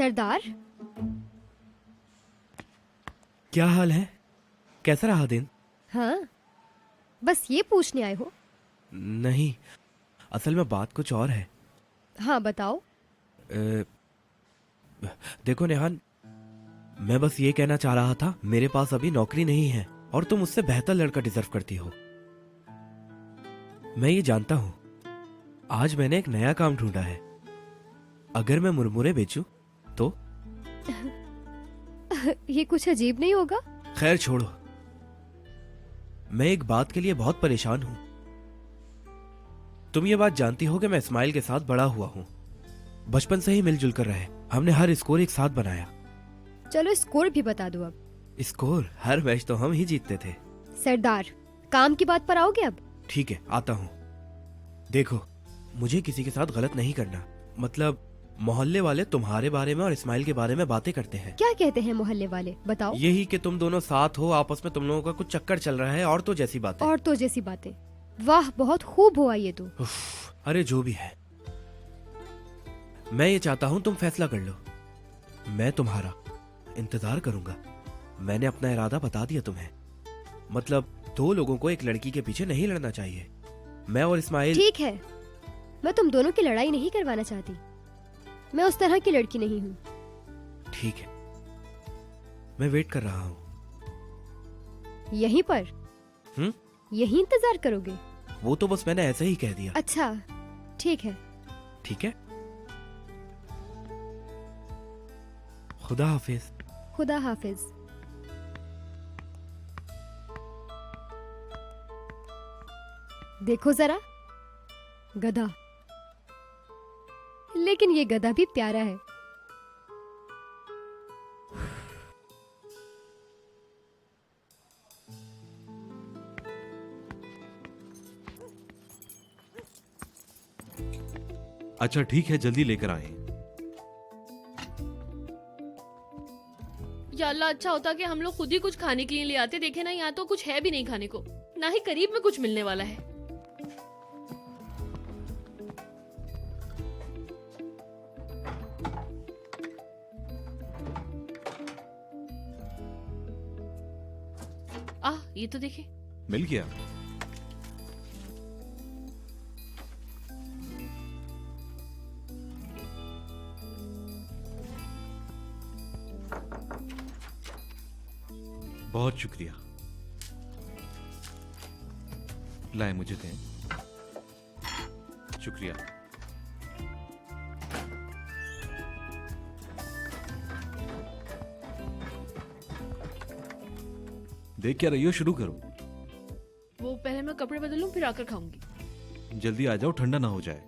सरदार, क्या हाल है? कैसा रहा दिन? हाँ, बस ये पूछने आए हो? नहीं, असल में बात कुछ और है। हाँ बताओ। अ, देखो नेहान, मैं बस ये कहना चाह रहा था, मेरे पास अभी नौकरी नहीं है और तुम उससे बेहतर लड़का डिजर्व करती हो। मैं ये जानता हूँ। आज मैंने एक नया काम ढूंढा है। अगर मैं मुरमुरे बेचूं तो? ये कुछ अजीब नहीं होगा? खैर छोड़ो, मैं एक बात के लिए बहुत परेशान हूं। तुम ये बात जानती हो कि मैं इस्माइल के साथ बड़ा हुआ हूं। बचपन से ही मिलजुल कर रहे, हमने हर स्कोर एक साथ बनाया। चलो स्कोर भी बता दो अब। स्कोर? हर मैच तो हम ही जीतते थे। सरदार, काम की बात पर आओगे अब? ठीक है, आता हूँ। देखो, मुझे किसी के साथ गलत नहीं करना। मतलब मोहल्ले वाले तुम्हारे बारे में और इस्माइल के बारे में बातें करते हैं। क्या कहते हैं मोहल्ले वाले, बताओ। यही कि तुम दोनों साथ हो, आपस में तुम लोगों का कुछ चक्कर चल रहा है और तो जैसी बातें। और तो जैसी बातें। वाह, बहुत खूब हुआ ये तो। उफ, अरे जो भी है, मैं ये चाहता हूँ तुम फैसला कर लो। मैं तुम्हारा इंतजार करूंगा। मैंने अपना इरादा बता दिया तुम्हें। मतलब दो लोगों को एक लड़की के पीछे नहीं लड़ना चाहिए। मैं और इस्माइल। ठीक है, मैं तुम दोनों की लड़ाई नहीं करवाना चाहती। मैं उस तरह की लड़की नहीं हूँ। ठीक है, मैं वेट कर रहा हूँ। यहीं पर? यहीं इंतजार करोगे? वो तो बस मैंने ऐसे ही कह दिया। अच्छा, ठीक है। ठीक है, खुदा हाफिज। खुदा हाफिज। देखो जरा, गधा। लेकिन ये गधा भी प्यारा है। अच्छा ठीक है, जल्दी लेकर आए। या अल्लाह, अच्छा होता कि हम लोग खुद ही कुछ खाने के लिए ले आते। देखे ना, यहाँ तो कुछ है भी नहीं खाने को, ना ही करीब में कुछ मिलने वाला है। ये तो देखे। मिल गया। बहुत शुक्रिया। लाए, मुझे दें। शुक्रिया। देख क्या रही हो, शुरू करो। वो पहले मैं कपड़े बदलूं, फिर आकर खाऊंगी। जल्दी आ जाओ, ठंडा ना हो जाए।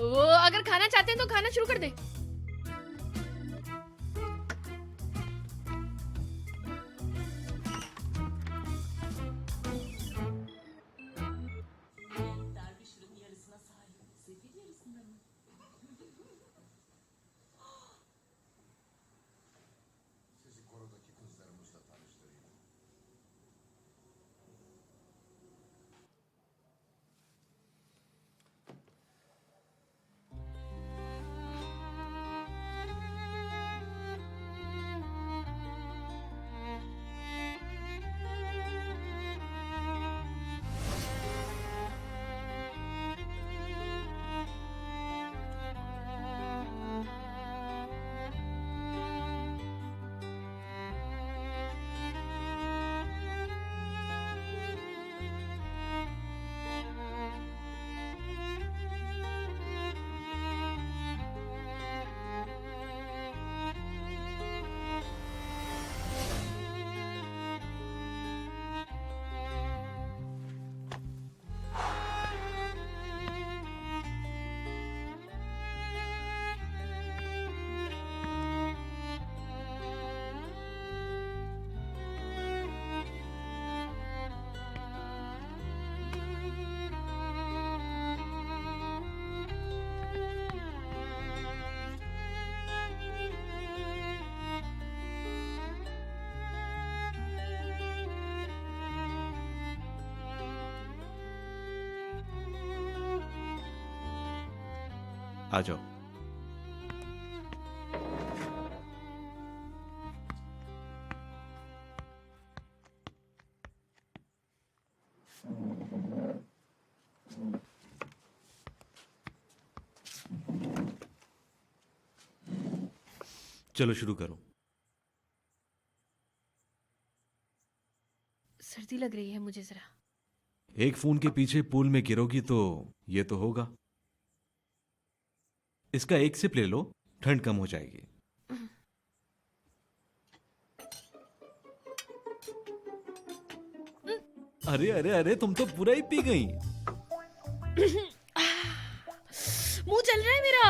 वो अगर खाना चाहते हैं तो खाना शुरू कर दे। आ जाओ। चलो शुरू करो। सर्दी लग रही है मुझे जरा। एक फोन के पीछे पूल में गिरोगी तो ये तो होगा। इसका एक सिप ले लो, ठंड कम हो जाएगी। अरे अरे अरे, तुम तो पूरा ही पी गई। मुंह चल रहा है मेरा।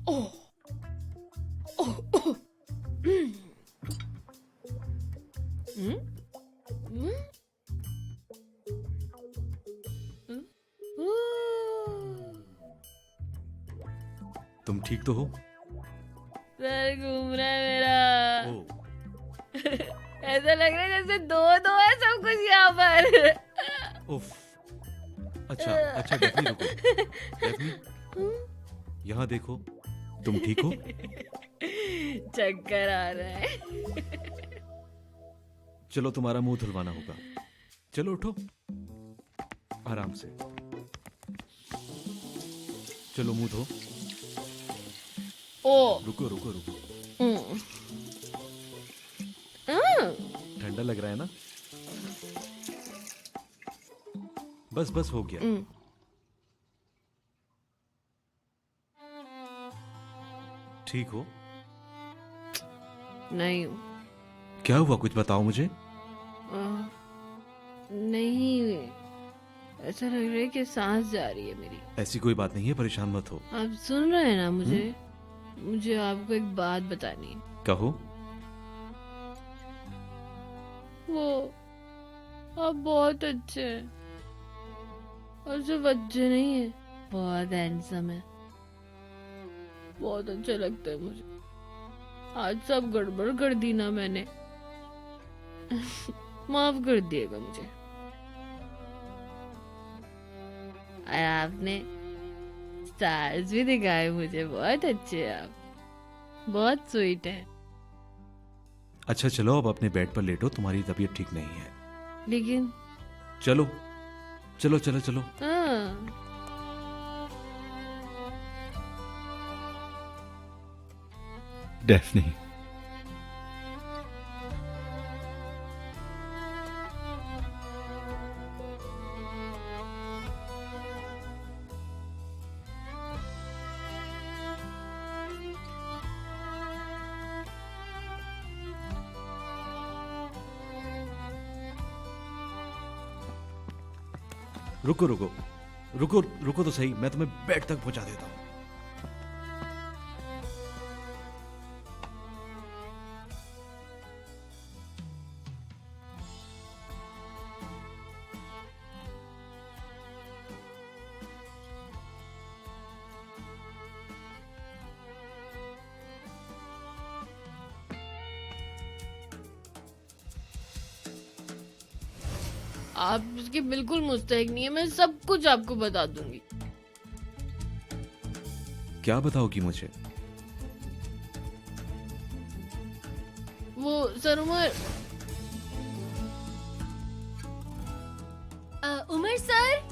ओह ओह ओह। हम्म? हम्म? तुम ठीक तो हो? सर घूम रहा है मेरा। ओ, ऐसा लग रहा है जैसे दो दो है सब कुछ यहाँ पर। उफ। अच्छा अच्छा, डेफनी रुको। डेफनी, यहाँ देखो, तुम ठीक हो? चक्कर आ रहा है। चलो तुम्हारा मुंह धुलवाना होगा। चलो उठो, आराम से। चलो मुंह धो। ओ रुको रुको रुको, ठंडा लग रहा है ना? बस बस हो गया। ठीक हो? नहीं क्या हुआ, कुछ बताओ मुझे। नहीं, ऐसा लग रहा है कि सांस जा रही है मेरी। ऐसी कोई बात नहीं है, परेशान मत हो। आप सुन रहे हैं ना मुझे? मुझे आपको एक बात बतानी है। कहो। वो आप बहुत अच्छे हैं, और सिर्फ अच्छे नहीं है, बहुत हैंडसम है। बहुत अच्छे लगते हैं मुझे। आज सब गड़बड़ कर दी ना मैंने। माफ कर दिएगा मुझे। और आपने स्टार्स भी दिखाए मुझे, बहुत अच्छे हैं आप, बहुत स्वीट है। अच्छा चलो, अब अपने बेड पर लेटो, तुम्हारी तबीयत ठीक नहीं है। लेकिन चलो चलो चलो चलो। हाँ, डेफनी, रुको रुको रुको रुको तो सही, मैं तुम्हें बेड तक पहुंचा देता हूं। आप इसके बिल्कुल मुस्तहिक नहीं है। मैं सब कुछ आपको बता दूंगी। क्या बताओगी मुझे? वो sir Umar, Umar sir,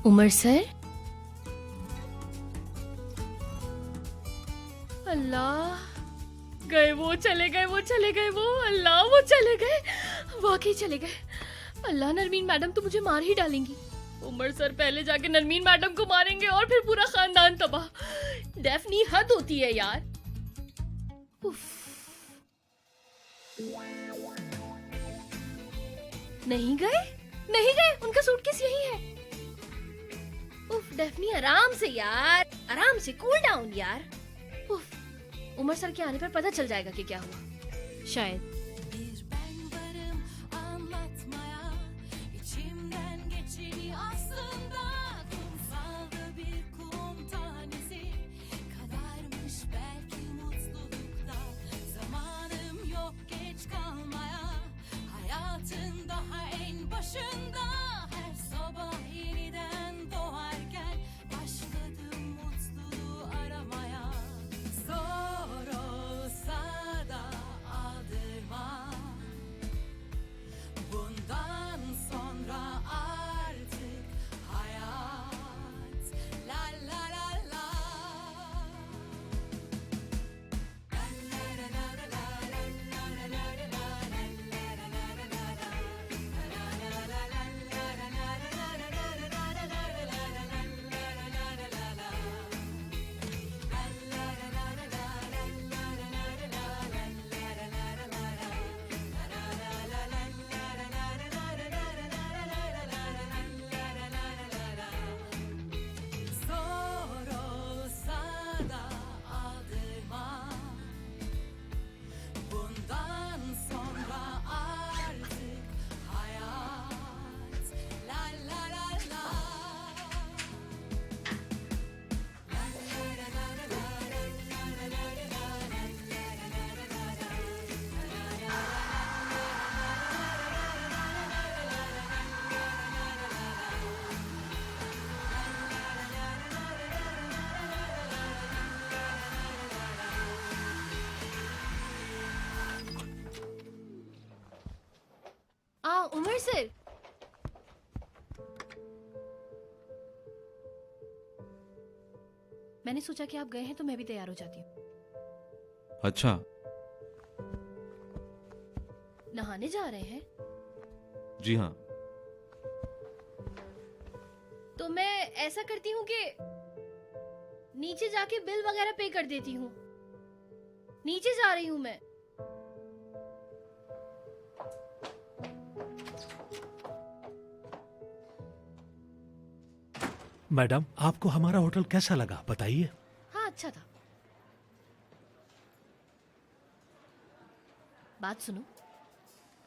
Umar sir. Allah, गए वो, चले गए वो, चले गए वो। अल्लाह, वो चले गए, वाकई चले गए। अल्लाह, नरमीन मैडम तो मुझे मार ही डालेंगी। उमर सर पहले जाके नरमीन मैडम को मारेंगे और फिर पूरा खानदान तबाह। डेफनी, हद होती है यार। उफ। नहीं गए, नहीं गए, उनका सूटकेस यही है। उफ, डेफनी आराम से यार, आराम से, कूल डाउन यार। उफ, उमर सर के आने पर पता चल जाएगा कि क्या हुआ, शायद। Bir ben varım anlatmaya, içimden geçeni aslında kumsalda bir kum tanesi kadarmış belki mutlulukta. Umar sir, मैंने सोचा कि आप गए हैं तो मैं भी तैयार हो जाती हूँ। अच्छा, नहाने जा रहे हैं? जी हाँ। तो मैं ऐसा करती हूँ कि नीचे जाके बिल वगैरह पे कर देती हूँ। नीचे जा रही हूँ मैं। मैडम, आपको हमारा होटल कैसा लगा बताइए। हाँ, अच्छा था। बात सुनो,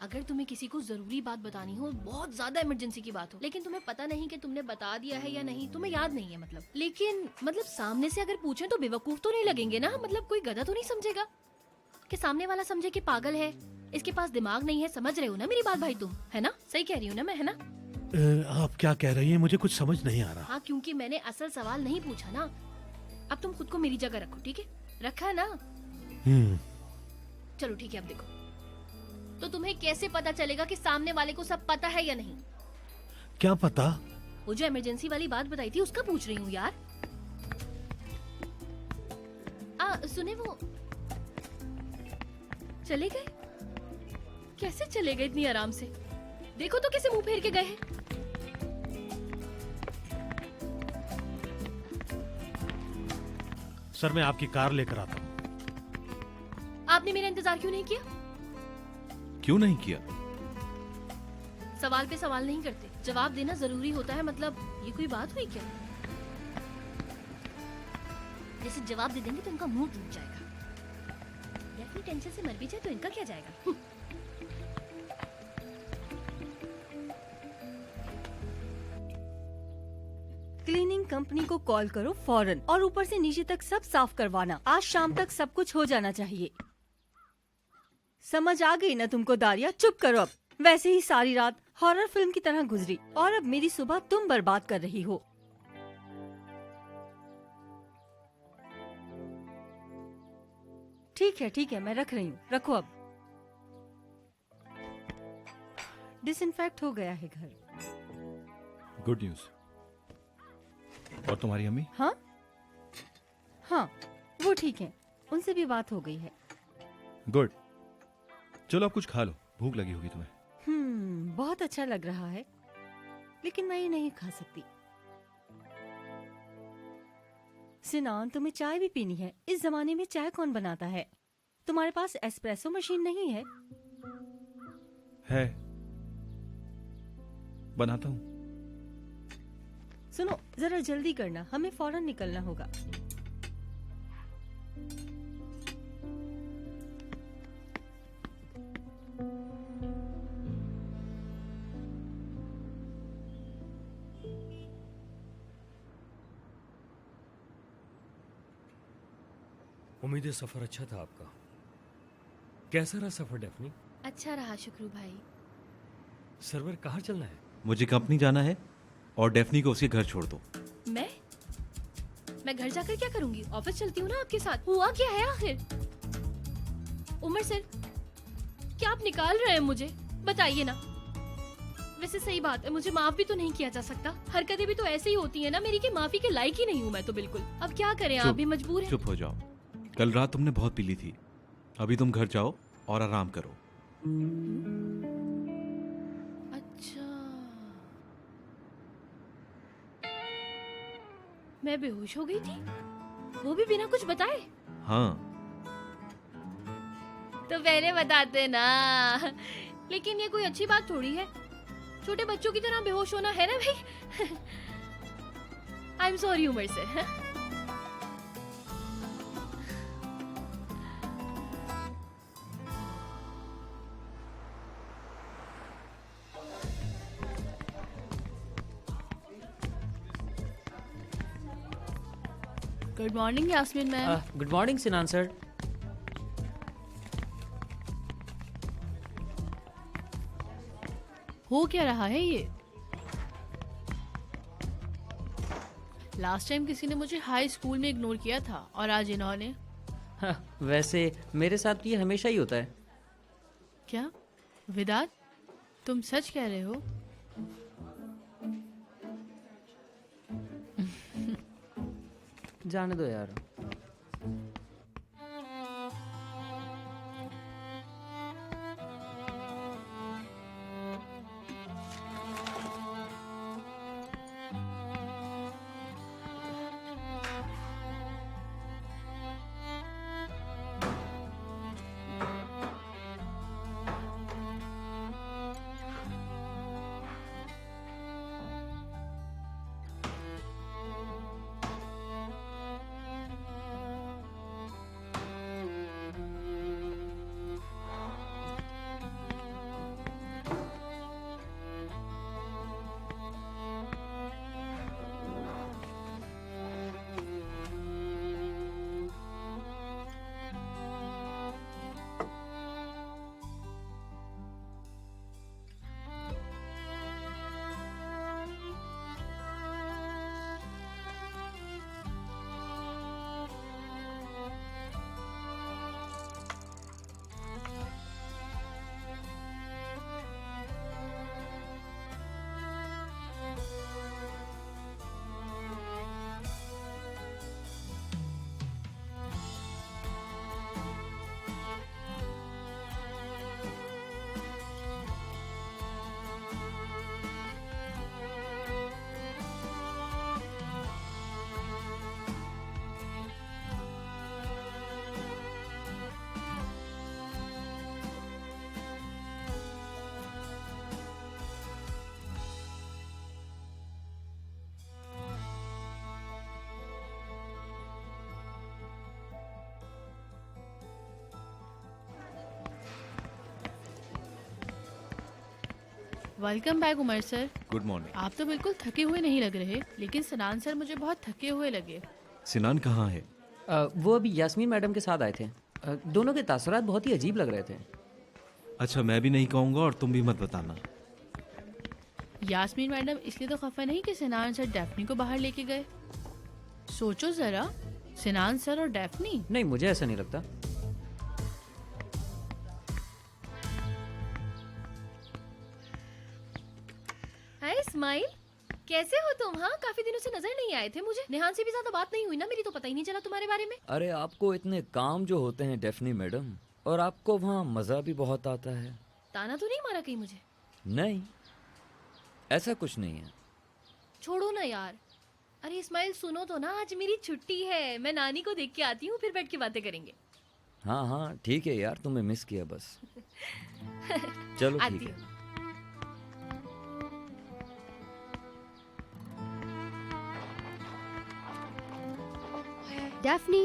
अगर तुम्हें किसी को जरूरी बात बतानी हो, बहुत ज्यादा इमरजेंसी की बात हो, लेकिन तुम्हें पता नहीं कि तुमने बता दिया है या नहीं, तुम्हें याद नहीं है लेकिन सामने से अगर पूछें तो बेवकूफ तो नहीं लगेंगे ना? कोई गधा तो नहीं समझेगा कि सामने वाला समझे कि पागल है, इसके पास दिमाग नहीं है। समझ रहे हो ना मेरी बात भाई? तुम है ना? सही कह रही हो ना मैं, है ना? आप क्या कह रही हैं? मुझे कुछ समझ नहीं आ रहा। हाँ, क्योंकि मैंने असल सवाल नहीं पूछा ना। अब तुम खुद को मेरी जगह रखो, ठीक है? रखा है ना? चलो ठीक है। अब देखो, तो तुम्हें कैसे पता चलेगा कि सामने वाले को सब पता है या नहीं? क्या पता? वो जो इमरजेंसी वाली बात बताई थी उसका पूछ रही हूँ यार। सुने, वो चले गए? कैसे चले गए इतनी आराम से? देखो तो कैसे मुंह फेर के गए हैं। सर, मैं आपकी कार लेकर आता हूँ। आपने मेरा इंतजार क्यों नहीं किया? क्यों नहीं किया? सवाल पे सवाल नहीं करते, जवाब देना जरूरी होता है। ये कोई बात हुई क्या? जैसे जवाब दे देंगे तो इनका मुंह टूट जाएगा। अपनी टेंशन से मर भी जाए तो इनका क्या जाएगा? क्लीनिंग कंपनी को कॉल करो फौरन, और ऊपर से नीचे तक सब साफ करवाना। आज शाम तक सब कुछ हो जाना चाहिए। समझ आ गई ना तुमको दारिया? चुप करो अब। वैसे ही सारी रात हॉरर फिल्म की तरह गुजरी और अब मेरी सुबह तुम बर्बाद कर रही हो। ठीक है, मैं रख रही हूँ। रखो अब। डिसइंफेक्ट हो गया है घर। Good news. और तुम्हारी अम्मी? हाँ, वो ठीक है। उनसे भी बात हो गई है। गुड। चलो अब कुछ खा लो, भूख लगी होगी तुम्हें। बहुत अच्छा लग रहा है, लेकिन मैं ये नहीं खा सकती। सिनान, तुम्हें चाय भी पीनी है? इस जमाने में चाय कौन बनाता है? तुम्हारे पास एस्प्रेसो मशीन नहीं है? है, बनाता हूँ। सुनो, जरा जल्दी करना, हमें फौरन निकलना होगा। उम्मीद है सफर अच्छा था आपका। कैसा रहा सफर डेफनी? अच्छा रहा शुक्रू भाई। सर्वर कहाँ चलना है? मुझे कंपनी जाना है और डेफनी को उसके घर छोड़ दो। मैं घर जाकर क्या करूंगी? ऑफिस चलती हूँ ना आपके साथ। हुआ क्या है आखिर? उमर सर, क्या आप निकाल रहे हैं मुझे? बताइए ना। वैसे सही बात है, मुझे माफ भी तो नहीं किया जा सकता। हरकतें भी तो ऐसे ही होती है ना मेरी, कि माफी के लायक ही नहीं हूँ मैं तो बिल्कुल। अब क्या करें, आप भी मजबूर हैं। चुप हो जाओ। कल रात तुमने बहुत पी ली थी। अभी तुम घर जाओ और आराम करो। अच्छा, मैं बेहोश हो गई थी, वो भी बिना कुछ बताए? हाँ। तो पहले बताते ना। लेकिन ये कोई अच्छी बात थोड़ी है, छोटे बच्चों की तरह बेहोश होना, है ना भाई? आई एम सॉरी उमर से। Good morning Yasmin ma'am. Good morning Sinan sir. हो क्या रहा है ये? लास्ट टाइम किसी ने मुझे हाई स्कूल में इग्नोर किया था और आज इन्होंने। वैसे मेरे साथ ये हमेशा ही होता है। क्या विदात? तुम सच कह रहे हो? जाने दो यार। Welcome back Umar sir. Good morning. आप तो बिल्कुल थके हुए नहीं लग रहे, लेकिन सनान सर मुझे बहुत थके हुए लगे। सिनान कहाँ है? वो अभी यास्मीन मैडम के साथ आए थे। दोनों के तासुरात बहुत ही अजीब लग रहे थे। अच्छा, मैं भी नहीं कहूँगा और तुम भी मत बताना। यास्मीन मैडम इसलिए तो खफा नहीं कि सनान सर डेफनी को बाहर लेके गए। सोचो जरा, सनान सर और डेफनी। नहीं, मुझे ऐसा नहीं लगता। हाय स्माइल, कैसे हो तुम? हाँ, काफी दिनों से नजर नहीं आए थे मुझे। नेहान से भी ज्यादा बात नहीं हुई ना मेरी, तो पता ही नहीं चला तुम्हारे बारे में। अरे आपको इतने काम जो होते हैं डेफनी मैडम, और आपको वहाँ मज़ा भी बहुत आता है। ताना तो नहीं मारा कहीं मुझे? नहीं, ऐसा कुछ नहीं है। छोड़ो ना यार। अरे इस्माइल सुनो तो ना, आज मेरी छुट्टी है, मैं नानी को देख के आती हूँ, फिर बैठ के बातें करेंगे। हाँ हाँ ठीक है यार, तुम्हें मिस किया बस। चलो ठीक आती है। हूँ। डैफ्नी,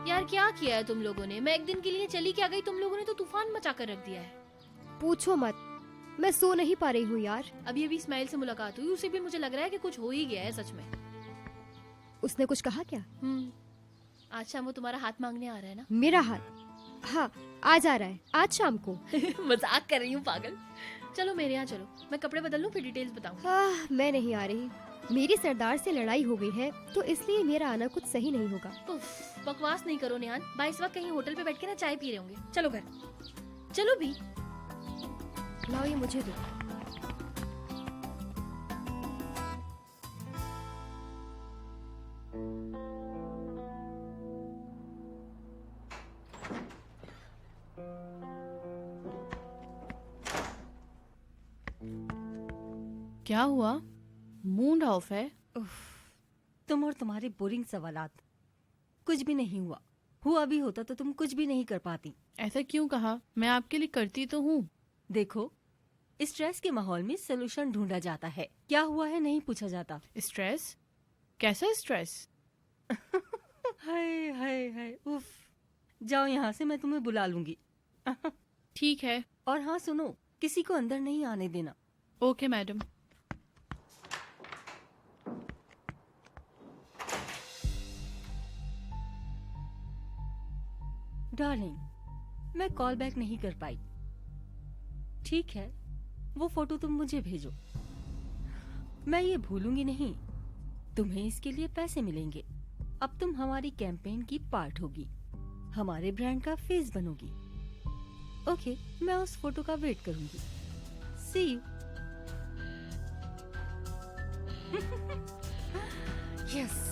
यार क्या किया है तुम लोगों ने? मैं एक दिन के लिए चली क्या गई, तुम लोगों ने तो तूफान मचा कर रख दिया है। पूछो मत, मैं सो नहीं पा रही हूँ यार। अभी अभी इस्माइल से मुलाकात हुई, उसे भी मुझे लग रहा है कि कुछ हो ही गया है सच में। उसने कुछ कहा क्या? आज शाम वो तुम्हारा हाथ मांगने आ रहा है ना? मेरा हाथ? हाँ, आज आ रहा है, आज शाम को। मजाक कर रही हूँ पागल। चलो मेरे यहाँ चलो, मैं कपड़े बदल लूँ फिर डिटेल्स बताऊँ। मैं नहीं आ रही। मेरी सरदार से लड़ाई हो गई है, तो इसलिए मेरा आना कुछ सही नहीं होगा। बकवास नहीं करो नेहान, भाई इस वक्त कहीं होटल पे बैठ के ना चाय पी रहे होंगे। चलो घर, चलो भी। लाओ ये मुझे दो। क्या हुआ? मूड ऑफ है? तुम और तुम्हारे बोरिंग सवालात। कुछ भी नहीं हुआ भी होता तो तुम कुछ भी नहीं कर पाती। ऐसा क्यों कहा? मैं आपके लिए करती तो हूँ। देखो, स्ट्रेस के माहौल में सोल्यूशन ढूंढा जाता है, क्या हुआ है नहीं पूछा जाता। स्ट्रेस? कैसा स्ट्रेस? हाय हाय हाय, उफ। जाओ यहाँ से, मैं तुम्हें बुला लूंगी। ठीक है। और हाँ सुनो, किसी को अंदर नहीं आने देना। Okay madam. डार्लिंग, मैं कॉल बैक नहीं कर पाई। ठीक है, वो फोटो तुम मुझे भेजो। मैं ये भूलूंगी नहीं। तुम्हें इसके लिए पैसे मिलेंगे। अब तुम हमारी कैंपेन की पार्ट होगी, हमारे ब्रांड का फेस बनोगी। ओके, मैं उस फोटो का वेट करूंगी। सी यू। यस।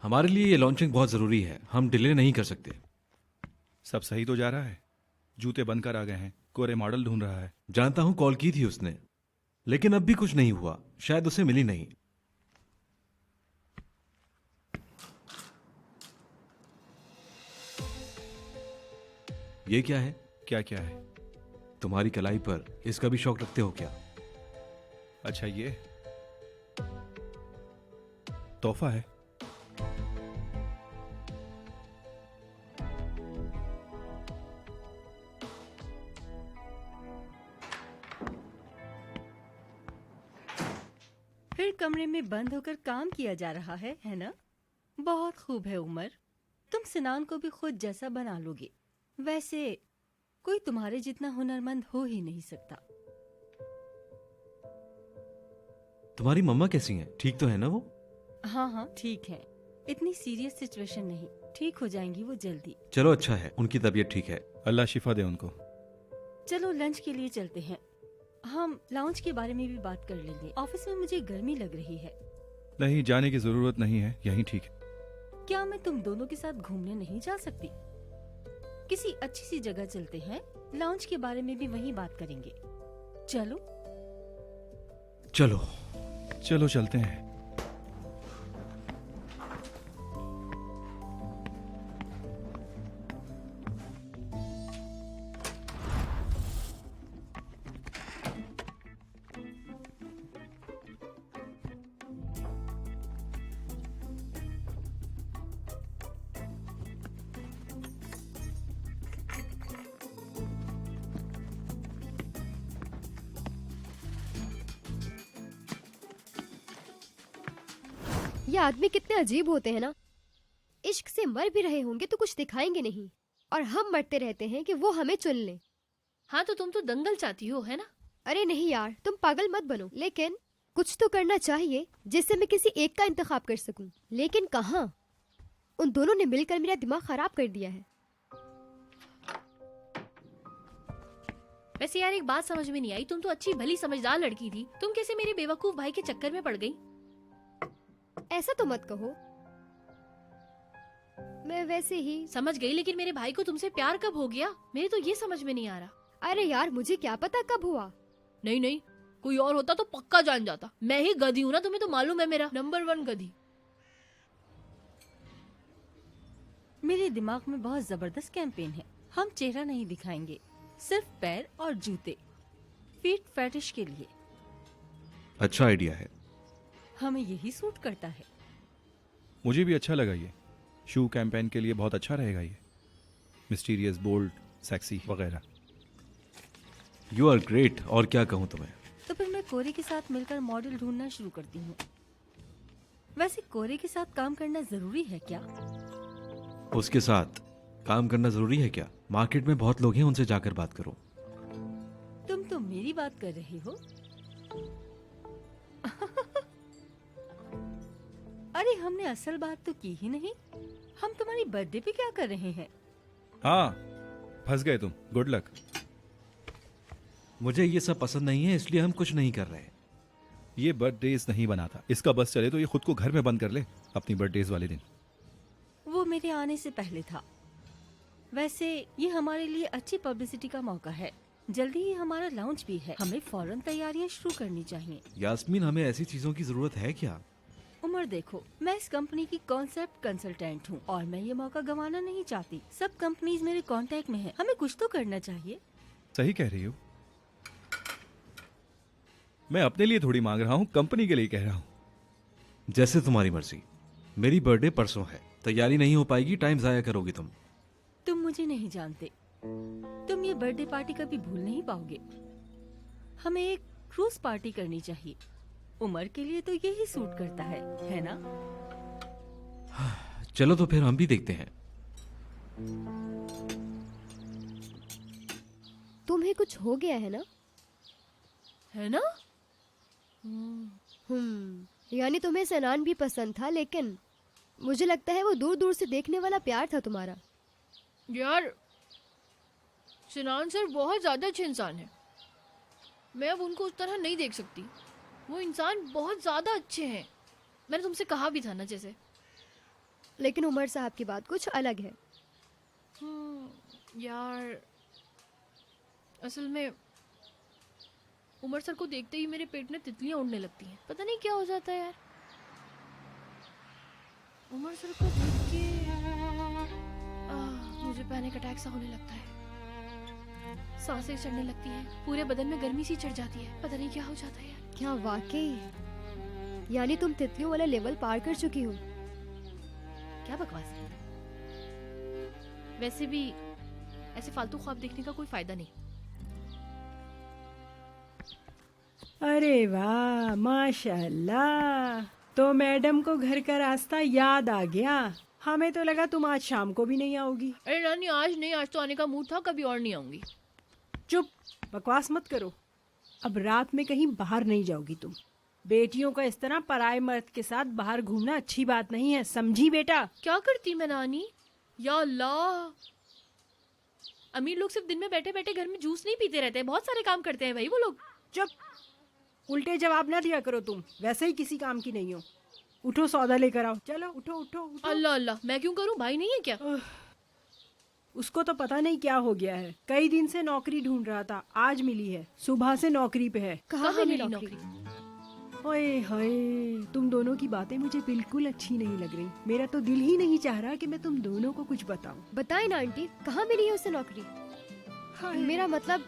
हमारे लिए ये लॉन्चिंग बहुत जरूरी है, हम डिले नहीं कर सकते। सब सही तो जा रहा है? जूते बनकर आ गए हैं, कोरे मॉडल ढूंढ रहा है। जानता हूं कॉल की थी उसने, लेकिन अब भी कुछ नहीं हुआ। शायद उसे मिली नहीं। ये क्या है? क्या क्या है? तुम्हारी कलाई पर इसका भी शौक रखते हो क्या? अच्छा, ये तोहफा है। फिर कमरे में बंद होकर काम किया जा रहा है ना? बहुत खूब है उमर, तुम सिनान को भी खुद जैसा बना लोगे। वैसे कोई तुम्हारे जितना हुनरमंद हो ही नहीं सकता। तुम्हारी मम्मा कैसी हैं? ठीक तो है ना वो? हाँ हाँ ठीक है, इतनी सीरियस सिचुएशन नहीं, ठीक हो जाएंगी वो जल्दी। चलो अच्छा है, उनकी तबीयत ठीक है। अल्लाह शिफा दे उनको। चलो लंच के लिए चलते हैं। हम लाउंज के बारे में भी बात कर लेंगे। ऑफिस में मुझे गर्मी लग रही है। नहीं, जाने की जरूरत नहीं है, यहीं ठीक है। क्या मैं तुम दोनों के साथ घूमने नहीं जा सकती? किसी अच्छी सी जगह चलते हैं, लाउंज के बारे में भी वहीं बात करेंगे। चलो चलो चलो चलते हैं। ये आदमी कितने अजीब होते हैं ना। इश्क से मर भी रहे होंगे तो कुछ दिखाएंगे नहीं, और हम मरते रहते हैं कि वो हमें चुन ले। हाँ तो तुम तो दंगल चाहती हो, है ना? अरे नहीं यार, तुम पागल मत बनो, लेकिन कुछ तो करना चाहिए जिससे मैं किसी एक का इंतखाब कर सकूं। लेकिन कहाँ? उन दोनों ने मिलकर मेरा दिमाग खराब कर दिया है। वैसे यार एक बात समझ में नहीं आई, तुम तो अच्छी भली समझदार लड़की थी, तुम कैसे मेरे बेवकूफ भाई के चक्कर में पड़ गई? ऐसा तो मत कहो, मैं वैसे ही समझ गई, लेकिन मेरे भाई को तुमसे प्यार कब हो गया? मेरे तो ये समझ में नहीं आ रहा। अरे यार मुझे क्या पता कब हुआ। नहीं नहीं, कोई और होता तो पक्का जान जाता। मैं ही गधी हूँ ना, तुम्हें तो मालूम है, मेरा नंबर 1 गधी। मेरे दिमाग में बहुत जबरदस्त कैंपेन है। हम चेहरा नहीं दिखाएंगे, सिर्फ पैर और जूते, फीट फेटिश के लिए। अच्छा आइडिया है। हमें यही सूट करता है। मुझे भी अच्छा लगा ये। शू कैंपेन के लिए बहुत अच्छा रहेगा ये। मिस्टीरियस, बोल्ड, सेक्सी वगैरह। You are great. और क्या कहूँ तुम्हें। तो फिर मैं कोरे के साथ मिलकर मॉडल ढूंढना शुरू करती हूँ। वैसे कोरे के साथ काम करना जरूरी है क्या? उसके साथ काम करना जरूरी है क्या? मार्केट में बहुत लोग हैं, उनसे जाकर बात करो। तुम तो मेरी बात कर रहे हो। अरे हमने असल बात तो की ही नहीं। हम तुम्हारी बर्थडे पे क्या कर रहे हैं? हाँ, फंस गए तुम। Good luck. मुझे ये सब पसंद नहीं है, इसलिए हम कुछ नहीं कर रहे। ये बर्थडेज नहीं बनाता। इसका बस चले तो ये खुद को घर में बंद कर ले अपनी बर्थडेज वाले दिन। वो मेरे आने से पहले था। वैसे ये हमारे लिए अच्छी पब्लिसिटी का मौका है। जल्दी ही हमारा लॉन्च भी है, हमें फौरन तैयारियां शुरू करनी चाहिए। यास्मीन, हमें ऐसी चीजों की जरूरत है क्या? उमर देखो, मैं इस कंपनी की कॉन्सेप्ट कंसल्टेंट हूँ और मैं ये मौका गंवाना नहीं चाहती। सब कंपनीज मेरे कांटेक्ट में हैं। हमें कुछ तो करना चाहिए। सही कह रही हो। मैं अपने लिए थोड़ी मांग रहा हूँ, कंपनी के लिए कह रहा हूँ। जैसे तुम्हारी मर्जी। मेरी बर्थडे परसों है, तैयारी नहीं हो पाएगी, टाइम जाया करोगी तुम। तुम मुझे नहीं जानते। तुम ये बर्थडे पार्टी कभी भूल नहीं पाओगे। हमें एक क्रूज पार्टी करनी चाहिए। उमर के लिए तो यही सूट करता है ना? चलो तो फिर हम भी देखते हैं। तुम्हें कुछ हो गया है ना? है ना? यानी तुम्हें सनान भी पसंद था, लेकिन मुझे लगता है वो दूर दूर से देखने वाला प्यार था तुम्हारा। यार सिनान सर बहुत ज़्यादा अच्छे इंसान है, मैं अब उनको उस तरह नहीं देख सकती। वो इंसान बहुत ज़्यादा अच्छे हैं, मैंने तुमसे कहा भी था ना जैसे। लेकिन उमर साहब की बात कुछ अलग है। यार असल में उमर सर को देखते ही मेरे पेट में तितलियां उड़ने लगती हैं, पता नहीं क्या हो जाता है यार। उमर सर को देख के मुझे पैनिक अटैक सा होने लगता है, सांसें चढ़ने लगती हैं, पूरे बदन में गर्मी सी चढ़ जाती है, पता नहीं क्या हो जाता है यार। क्या वाकई? यानी तुम तितलियों वाला लेवल पार कर चुकी हो। क्या बकवास है। वैसे भी ऐसे फालतू ख्वाब देखने का कोई फायदा नहीं। अरे वाह, माशाल्लाह। तो मैडम को घर का रास्ता याद आ गया। हमें तो लगा तुम आज शाम को भी नहीं आओगी। अरे नानी आज नहीं, आज तो आने का मूड था, कभी और नहीं आऊंगी। चुप, बकवास मत करो। अब रात में कहीं बाहर नहीं जाओगी तुम। बेटियों का इस तरह पराए मर्द के साथ बाहर घूमना अच्छी बात नहीं है, समझी बेटा? क्या करती मैं नानी? या अल्लाह, अमीर लोग सिर्फ दिन में बैठे बैठे घर में जूस नहीं पीते रहते हैं, बहुत सारे काम करते हैं भाई वो लोग। चुप, उल्टे जवाब ना दिया करो तुम, वैसे ही किसी काम की नहीं हो। उठो सौदा लेकर आओ, चलो उठो उठो, उठो। अल्लाह अल्लाह, मैं क्यों करूं? भाई नहीं है क्या? उसको तो पता नहीं क्या हो गया है, कई दिन से नौकरी ढूंढ रहा था, आज मिली है, सुबह से नौकरी पे है। कहाँ मिली नौकरी? ओए हाय, तुम दोनों की बातें मुझे बिल्कुल अच्छी नहीं लग रही। मेरा तो दिल ही नहीं चाह रहा कि मैं तुम दोनों को कुछ बताऊं। बताए ना आंटी, कहाँ मिली है उसे नौकरी? मेरा मतलब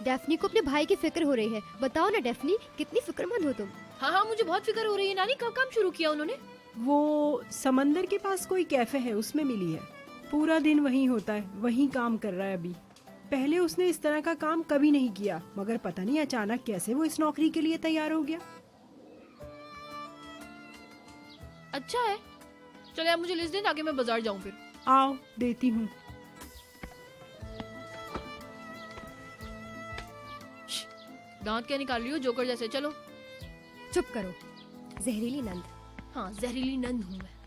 डेफनी को अपने भाई की फिक्र हो रही है। बताओ ना डेफनी, कितनी फिक्रमंद हो तुम। हाँ हाँ मुझे बहुत फिक्र हो रही है नानी। कब काम शुरू किया उन्होंने? वो समंदर के पास कोई कैफे है, उसमें मिली है। पूरा दिन वहीं होता है, वहीं काम कर रहा है अभी। पहले उसने इस तरह का काम कभी नहीं किया, मगर पता नहीं अचानक कैसे वो इस नौकरी के लिए तैयार हो गया। अच्छा है, चले आप मुझे लिस्ट दें ताकि मैं बाजार जाऊं फिर। आओ देती हूँ। दांत क्या निकाल रही हो जोकर जैसे? चलो चुप करो, जहरीली नंद। हाँ जहरीली नंद हूँ मैं।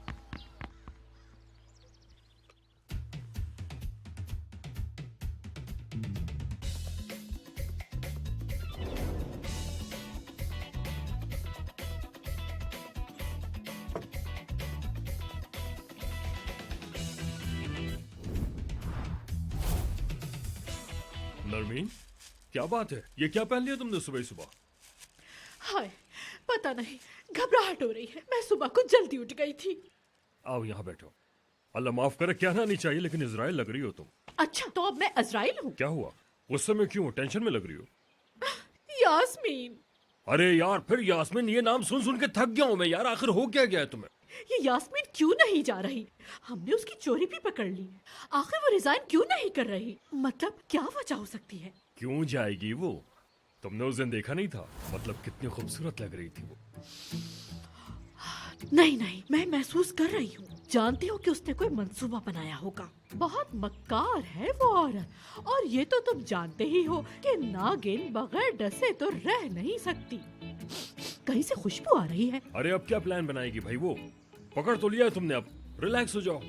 नरमीन, क्या बात है? ये क्या पहन लिया तुमने सुबह सुबह? हाय, पता नहीं, घबराहट हो रही है। मैं सुबह को जल्दी उठ गई थी। आओ यहाँ बैठो। अल्लाह माफ करे, कहना नहीं चाहिए लेकिन इजराइल लग रही हो तुम। अच्छा तो अब मैं अजराइल हूँ? क्या हुआ? उस समय क्यों टेंशन में लग रही हो? यास्मीन। अरे यार, फिर यास्मीन, ये नाम सुन सुन के थक गया हूँ मैं यार। आखिर हो क्या गया है तुम्हें? ये यास्मीन क्यों नहीं जा रही? हमने उसकी चोरी भी पकड़ ली। आखिर वो रिजाइन क्यों नहीं कर रही? मतलब क्या वजह हो सकती है? क्यों जाएगी वो? तुमने उस दिन देखा नहीं था? मतलब कितनी खूबसूरत लग रही थी वो। नहीं नहीं, मैं महसूस कर रही हूँ। जानती हो कि उसने कोई मंसूबा बनाया होगा। बहुत मक्कार है वो औरत। और ये तो तुम जानते ही हो कि नागिन बगैर डसे तो रह नहीं सकती। कहीं से खुशबू आ रही है। अरे अब क्या प्लान बनाएगी भाई वो? पकड़ तो लिया है तुमने, अब रिलैक्स हो जाओ।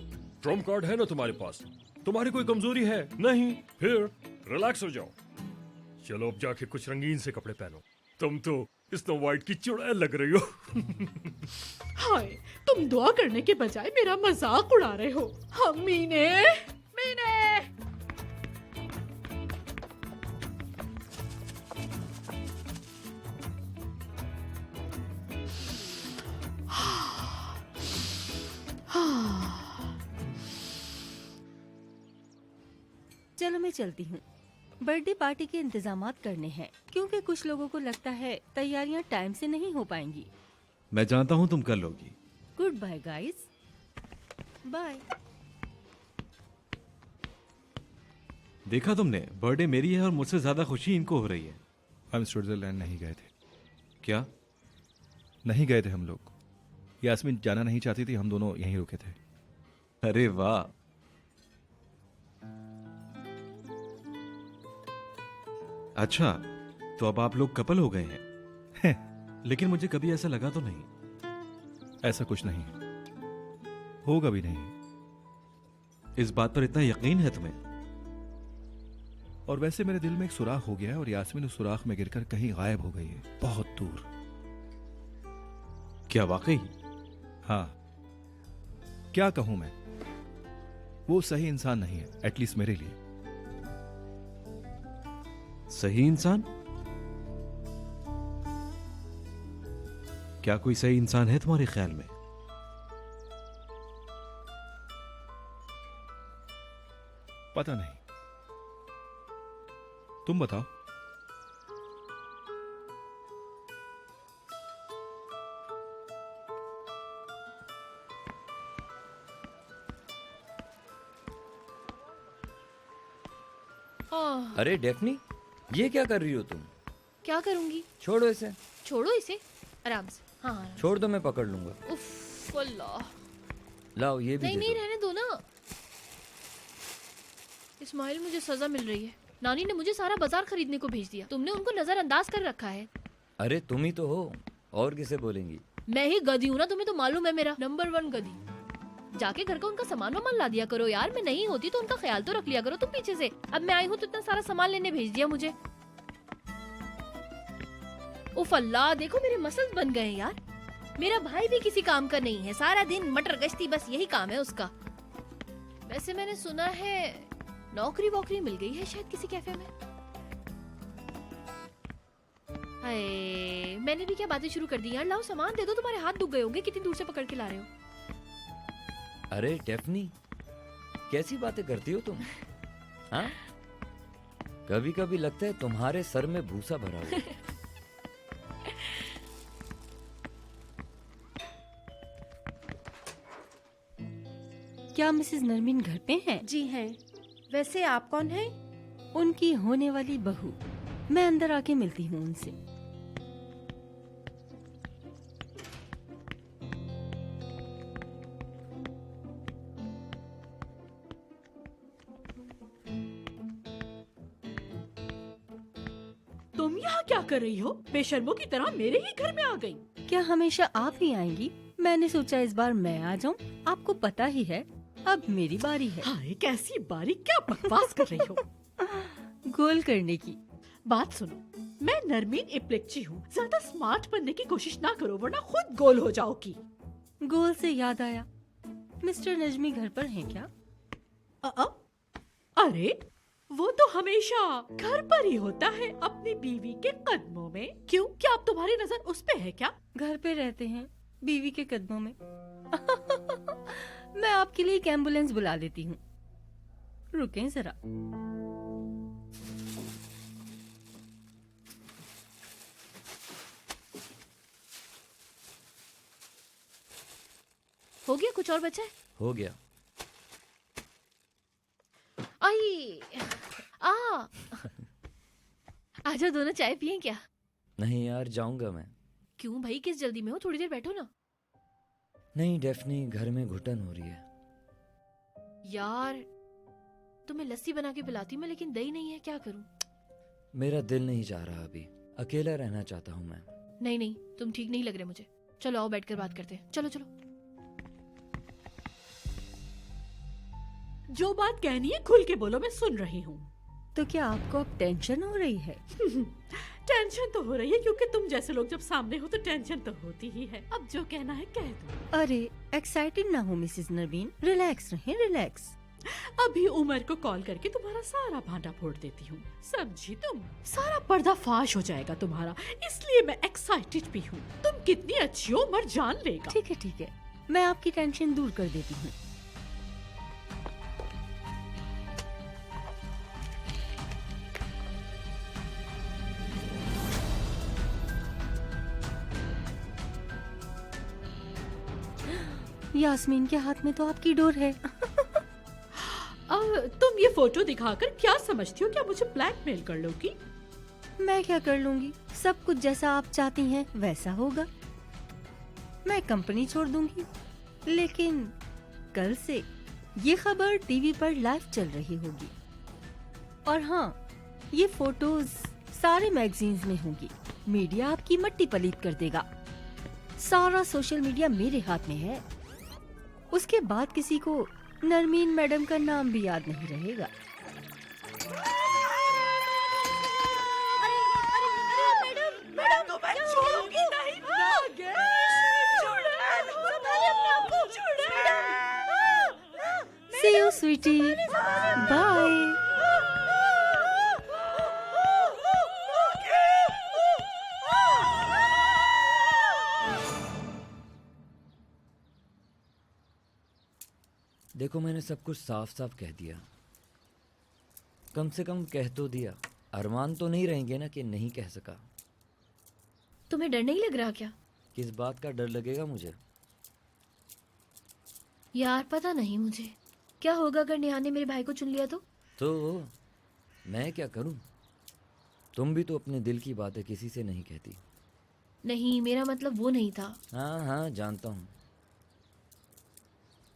ट्रम्प कार्ड है ना तुम्हारे पास? तुम्हारी कोई कमजोरी है? नहीं, फिर रिलैक्स हो जाओ। चलो अब जाके कुछ रंगीन से कपड़े पहनो। तुम तो स्नो वाइट की चुड़ैल लग रही हो। हाय, तुम दुआ करने के बजाय मेरा मजाक उड़ा रहे हो। हम मीने मीने। चलो मैं चलती हूँ, बर्थडे पार्टी के इंतजामात करने हैं, क्योंकि कुछ लोगों को लगता है तैयारियां टाइम से नहीं हो पाएंगी। मैं जानता हूँ तुम कर लोगी। Good bye guys, bye. देखा तुमने, बर्थडे मेरी है और मुझसे ज्यादा खुशी इनको हो रही है। हम स्विट्जरलैंड नहीं गए थे। क्या? नहीं गए थे हम लोग। यास्मीन जाना नहीं चाहती थी, हम दोनों यहीं रुके थे। अरे वाह। अच्छा, तो अब आप लोग कपल हो गए हैं। लेकिन मुझे कभी ऐसा लगा तो नहीं। ऐसा कुछ नहीं, होगा भी नहीं। इस बात पर इतना यकीन है तुम्हें? और वैसे मेरे दिल में एक सुराख हो गया है और यास्मीन उस सुराख में गिरकर कहीं गायब हो गई है, बहुत दूर। क्या वाकई? हाँ, क्या कहूं मैं, वो सही इंसान नहीं है, एटलीस्ट मेरे लिए। सही इंसान? क्या कोई सही इंसान है तुम्हारे ख्याल में? पता नहीं, तुम बताओ। अरे डेफनी, ये क्या कर रही हो तुम? क्या करूंगी? छोड़ो इसे। छोड़ो इसे? आराम से। हाँ आराम छोड़ दो, मैं पकड़ लूंगा। से। उफ अल्लाह। लाओ ये भी नहीं दे नहीं दो। रहने दो ना। इस्माइल, मुझे सजा मिल रही है। नानी ने मुझे सारा बाजार खरीदने को भेज दिया। तुमने उनको नजरअंदाज कर रखा है। अरे तुम ही तो हो, और किसे बोलेंगी? मैं ही गधी हूँ ना, तुम्हें तो मालूम है, मेरा नंबर 1 गधी। जाके घर का उनका सामान वामान ला दिया करो यार। मैं नहीं होती तो उनका ख्याल तो रख लिया करो तुम पीछे से। अब मैं आई हूँ तो इतना सारा सामान लेने भेज दिया मुझे। उफ अल्लाह, देखो मेरे मसल्स बन गए हैं यार। मेरा भाई भी किसी काम का नहीं है, सारा दिन मटर गश्ती, बस यही काम है उसका। वैसे मैंने सुना है नौकरी वोकरी मिल गई है शायद किसी कैफे में। हाय, मैंने भी क्या बातें शुरू कर दी यार। लाओ सामान दे दो, तुम्हारे हाथ दुख गए होंगे, कितनी दूर से पकड़ के ला रहे हो। अरे डेफनी, कैसी बातें करती हो तुम? हाँ, कभी कभी लगता है तुम्हारे सर में भूसा भरा हुआ है। क्या मिसेस नरमीन घर पे हैं? जी हैं। वैसे आप कौन हैं? उनकी होने वाली बहू। मैं अंदर आके मिलती हूँ उनसे। तुम यहाँ क्या कर रही हो? बेशर्मों की तरह मेरे ही घर में आ गई। क्या हमेशा आप ही आएंगी? मैंने सोचा इस बार मैं आ जाऊं। आपको पता ही है अब मेरी बारी है। हाय, कैसी बारी, क्या बकवास कर रही हो? गोल करने की। बात सुनो, मैं नरमीन इप्लेक्ची हूँ। ज्यादा स्मार्ट बनने की कोशिश ना करो वरना खुद गोल हो जाओगी। गोल से याद आया, मिस्टर नजमी घर पर हैं क्या? अरे वो तो हमेशा घर पर ही होता है, अपनी बीवी के कदमों में। क्यों, क्या अब तुम्हारी नजर उस पे है क्या? घर पे रहते हैं, बीवी के कदमों में। मैं आपके लिए एक एम्बुलेंस बुला लेती हूँ, रुकें जरा। हो गया, कुछ और बचा है? हो गया। आई आजा, दोनों चाय पिए क्या? नहीं यार, जाऊंगा मैं। क्यों भाई, किस जल्दी में हो? थोड़ी देर बैठो ना। नहीं डेफनी, घर में घुटन हो रही है। यार तुम्हें लस्सी बना के पिलाती मैं, लेकिन दही नहीं है, क्या करूं? मेरा दिल नहीं चाह रहा अभी, अकेला रहना चाहता हूँ मैं। नहीं नहीं, तुम ठीक नहीं लग रहे मुझे। चलो आओ बैठकर बात करते हैं। चलो चलो। जो बात कहनी है खुल के बोलो, मैं सुन रही हूँ। तो क्या आपको अब टेंशन हो रही है? टेंशन तो हो रही है क्योंकि तुम जैसे लोग जब सामने हो तो टेंशन तो होती ही है। अब जो कहना है कह दो। अरे एक्साइटेड ना हो मिसेस नरवीन, रिलैक्स रहें, रिलैक्स। अभी उमर को कॉल करके तुम्हारा सारा भांडा फोड़ देती हूँ, समझी तुम? सारा पर्दाफाश हो जाएगा तुम्हारा, इसलिए मैं एक्साइटेड भी हूँ। तुम कितनी अच्छी हो उमर जान लेगा। ठीक है, मैं आपकी टेंशन दूर कर देती हूँ। यास्मीन के हाथ में तो आपकी डोर है। तुम ये फोटो दिखाकर क्या समझती हो? क्या मुझे ब्लैकमेल कर लोगी? मैं क्या कर लूंगी, सब कुछ जैसा आप चाहती हैं वैसा होगा। मैं कंपनी छोड़ दूंगी, लेकिन कल से ये खबर टीवी पर लाइव चल रही होगी। और हाँ, ये फोटोज सारे मैगजीन्स में होंगी। मीडिया आपकी मट्टी पलीत कर देगा। सारा सोशल मीडिया मेरे हाथ में है। उसके बाद किसी को नरमीन मैडम का नाम भी याद नहीं रहेगा। See you, sweetie. Bye. देखो मैंने सब कुछ साफ साफ कह दिया। कम से कम कह तो दिया। अरमान तो नहीं रहेंगे ना कि नहीं कह सका। तुम्हें डर नहीं लग रहा क्या? किस बात का डर लगेगा मुझे? यार पता नहीं मुझे क्या होगा अगर नेहा ने मेरे भाई को चुन लिया तो मैं क्या करूं? तुम भी तो अपने दिल की बातें किसी से नहीं कहती। नहीं, मेरा मतलब वो नहीं था। हाँ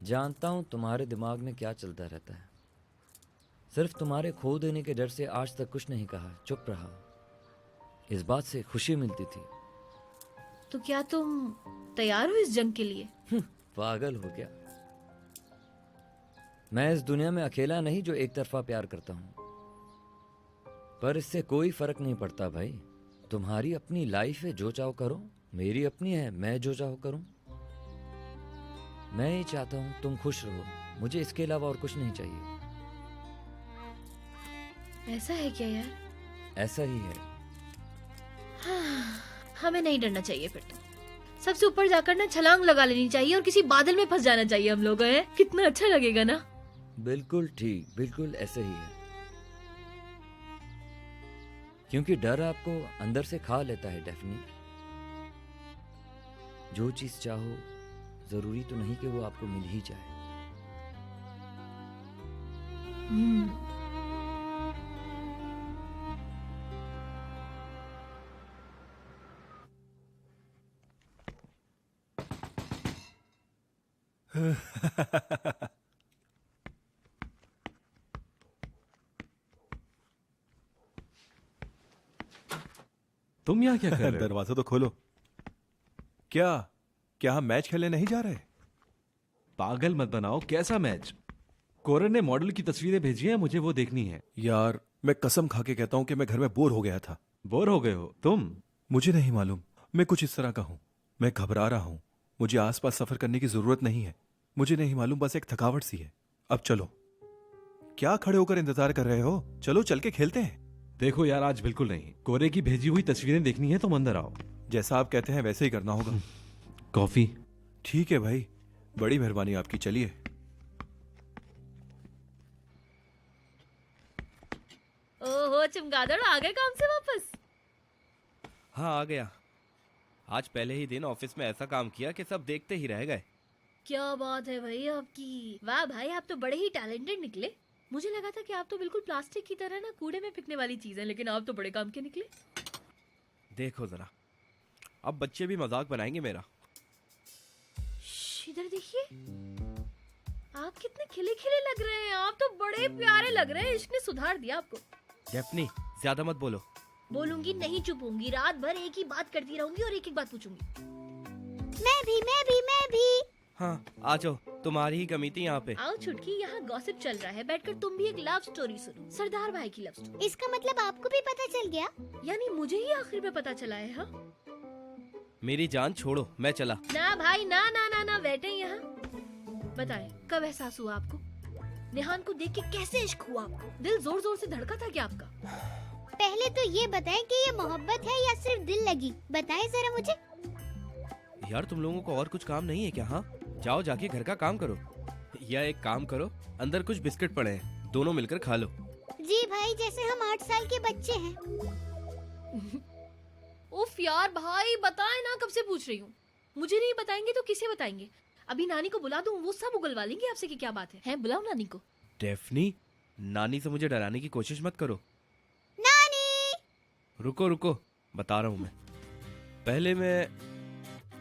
जानता हूँ तुम्हारे दिमाग में क्या चलता रहता है। सिर्फ तुम्हारे खो देने के डर से आज तक कुछ नहीं कहा, चुप रहा। इस बात से खुशी मिलती थी। तो क्या तुम तैयार हो इस जंग के लिए? पागल हो क्या? मैं इस दुनिया में अकेला नहीं जो एक तरफा प्यार करता हूँ। पर इससे कोई फर्क नहीं पड़ता भाई। तुम्हारी अपनी लाइफ है, जो चाहो करो। मेरी अपनी है, मैं जो चाहो करूं। मैं ही चाहता हूं तुम खुश रहो। मुझे इसके अलावा और कुछ नहीं चाहिए। ऐसा है क्या यार? ऐसा ही है। हमें नहीं डरना चाहिए फिर तो। सबसे ऊपर जाकर ना छलांग लगा लेनी चाहिए और किसी बादल में फंस जाना चाहिए हम लोग हैं। कितना अच्छा लगेगा ना। बिल्कुल ठीक, बिल्कुल ऐसे ही है। क्योंकि डर आपको अंदर से खा लेता है डेफनी। जो चीज चाहो जरूरी तो नहीं कि वो आपको मिल ही जाए। तुम यहाँ क्या कर रहे हो? दरवाजा तो खोलो। क्या हम मैच खेलने नहीं जा रहे? पागल मत बनाओ। कैसा मैच? कोरन ने मॉडल की तस्वीरें भेजी हैं, मुझे वो देखनी है। यार मैं कसम खा के कहता हूं कि मैं घर में बोर हो गया था। बोर हो गए हो तुम? मुझे नहीं मालूम, मैं कुछ इस तरह का हूं। मैं घबरा रहा हूं। मुझे आसपास सफर करने की जरूरत नहीं है। मुझे नहीं मालूम, बस एक थकावट सी है। अब चलो। क्या खड़े होकर इंतजार कर रहे हो? चलो चल के खेलते हैं। देखो यार, आज बिल्कुल नहीं। कोरे की भेजी हुई तस्वीरें देखनी है, तुम अंदर आओ। जैसा आप कहते हैं वैसे ही करना होगा। कॉफी? ठीक है भाई, बड़ी मेहरबानी आपकी। चलिए। ओहो चमगादड़, आ गए काम से वापस? हाँ आ गया। आज पहले ही दिन ऑफिस में ऐसा काम किया कि सब देखते ही रह गए। क्या बात है भाई आपकी। वाह भाई, आप तो बड़े ही टैलेंटेड निकले। मुझे लगा था कि आप तो बिल्कुल प्लास्टिक की तरह ना कूड़े में फेंकने वाली चीज है, लेकिन आप तो बड़े काम के निकले। देखो जरा, अब बच्चे भी मजाक बनाएंगे मेरा। इधर देखिए, आप कितने खिले खिले लग रहे हैं। आप तो बड़े प्यारे लग रहे हैं। इश्क ने सुधार दिया आपको। डेफनी ज्यादा मत बोलो। बोलूंगी नहीं, चुप होंगी। रात भर एक ही बात करती रहूंगी और एक एक बात पूछूंगी। मैं भी। हाँ आ जाओ, तुम्हारी ही कमी थी यहाँ पे। आओ छुटकी, यहाँ गॉसिप चल रहा है। बैठकर तुम भी एक लव स्टोरी सुनो, सरदार भाई की लव स्टोरी। इसका मतलब आपको भी पता चल गया? यानी मुझे ही आखिर में पता चला है? हाँ मेरी जान छोड़ो, मैं चला। ना भाई ना ना ना ना, बैठे यहाँ। बताएं कब एहसास हुआ आपको? निहान को देख के कैसे इश्क हुआ आपको? दिल जोर जोर से धड़का था क्या आपका? पहले तो ये बताएं कि ये मोहब्बत है या सिर्फ दिल लगी। बताएं जरा मुझे। यार तुम लोगों को और कुछ काम नहीं है क्या? हाँ जाओ, जाके घर का काम करो। या एक काम करो, अंदर कुछ बिस्किट पड़े हैं, दोनों मिलकर खा लो। जी भाई, जैसे हम 8 साल के बच्चे हैं। उफ यार भाई, बताएं ना, कब से पूछ रही हूँ। मुझे नहीं बताएंगे तो किसे बताएंगे? अभी नानी को बुला दूं, वो सब उगलवा लेंगे आपसे कि क्या बात है। हैं, बुलाओ नानी को। डेफनी, नानी से मुझे डराने की कोशिश मत करो। नानी! रुको रुको, बता रहा हूँ मैं। पहले मैं